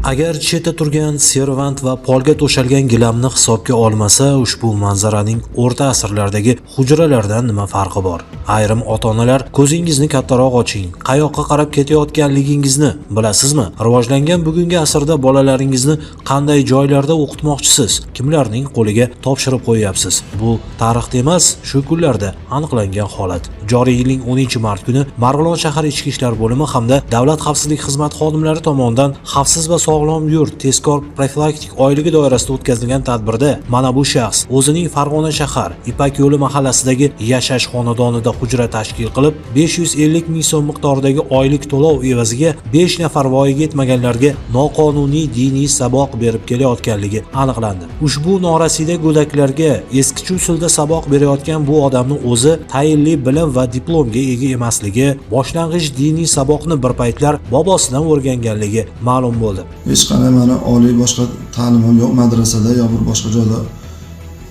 Agar chetda turgan servant va polga to'shalgan gilamni hisobga olmasa, ushbu manzaraning o'rta asrlardagi hujralardan nima farqi bor? Ayrim ota-onalar ko'zingizni kattaroq oching, qayoqqa qarab ketayotganligingizni bilasizmi? Rivojlangan bugungi asrda bolalaringizni qanday joylarda o'qitmoqchisiz? Kimlarning qo'liga topshirib qo'yapsiz? Bu tarixda emas, shu kunlarda aniqlangan holat. Joriy yilning 10-mart kuni Marg'ilon shahar ichki ishlar bo'limi hamda Davlat xavfsizlik xizmati xodimlari tomonidan xavfsiz va sog'lom yurt tezkor profilaktik oyligi doirasida o'tkazilgan tadbirda mana bu shaxs o'zining Farg'ona shahar Ipak yo'li mahallasidagi yashash xonadonida hujra tashkil qilib 550 ming so'm miqdoridagi oylik to'lov evaziga 5 nafar voyaga yetmaganlarga noqonuniy diniy saboq berib kelayotganligi aniqlandi. Ushbu norasida go'daklarga eskicha usulda saboq berayotgan bu odamning o'zi tayinli bilim va diplomga ega emasligi, boshlang'ich diniy saboqni bir paytlar bobosidan o'rganganligi ma'lum bo'ldi. Hech qanday meni oliy boshqa ta'limim yo'q, madrasada yo bir boshqa joyda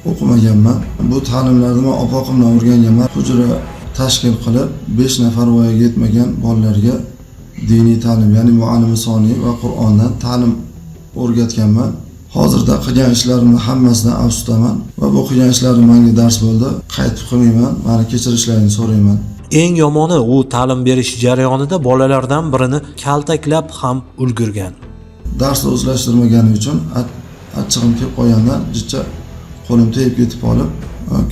o'qimaganman. Bu ta'limlarni men opoqimdan o'rganganman. Hujra tashkil qilib 5 nafar voyaga yetmagan bolalarga diniy ta'lim, ya'ni muallimi soniy va Qur'ondan ta'lim o'rgatganman. Hozirda qilgan ishlarimni hammasidan afsusdaman va bu qilgan ishlarim menga dars bo'ldi. Qaytib qilmayman, meni kechirishlarini so'rayman. Eng yomoni u ta'lim berish jarayonida bolalardan birini kaltaklab ham ulgurgan. Darsni o'zlashtirmagani uchun achchig'im kelib qolgandan jicha qo'lim tegib ketib qolib,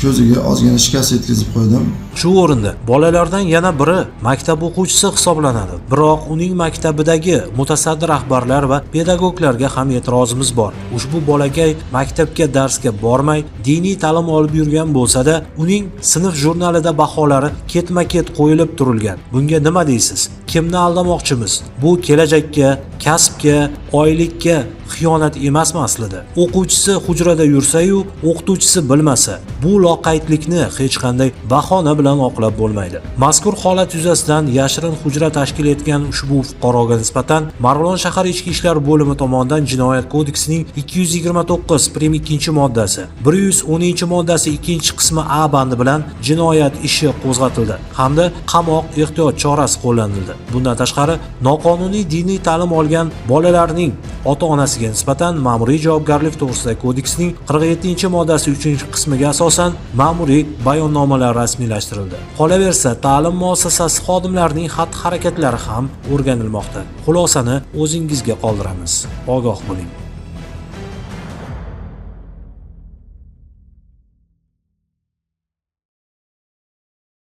ko'ziga ozgina shikast yetkazib qo'ydim. Shu o'rinda bolalardan yana biri maktab o'quvchisi hisoblanadi. Biroq uning maktabidagi mutasaddi rahbarlar va pedagoglarga ham e'tirozimiz bor. Ushbu bolakay maktabga darsga bormay, diniy ta'lim olib yurgan bo'lsa-da, uning sinf jurnalida baholari ketma-ket qo'yilib turilgan. Bunga nima deysiz? Kimni aldamoqchimiz? Bu kelajakka, kasbga, oylikka xiyonat emasmi aslida? O'quvchisi hujrada yursa-yu, o'qituvchisi bilmasa, bu loqaydlikni hech qanday bahona bilan oqlab bo'lmaydi. Mazkur holat yuzasidan yashirin hujra tashkil etgan ushbu fuqaroga nisbatan Marg'ilon shahar ichki ishlar bo'limi tomonidan Jinoyat kodeksining 229-2-moddasi, 110-moddasi 2-qismi A bandi bilan jinoyat ishi qo'zg'atildi hamda qamoq ehtiyot chorasi qo'llanildi. Bundan tashqari, noqonuniy diniy ta'lim olgan bolalarning ota-onasiga nisbatan ma'muriy javobgarlik to'g'risidagi kodeksning 47-moddasi 3-qismiga asosan ma'muriy bayonnomalar rasmiylashtirildi. Qolaversa, ta'lim muassasasi xodimlarining xatti-harakatlari ham o'rganilmoqda. Xulosani o'zingizga qoldiramiz. Ogoh bo'ling.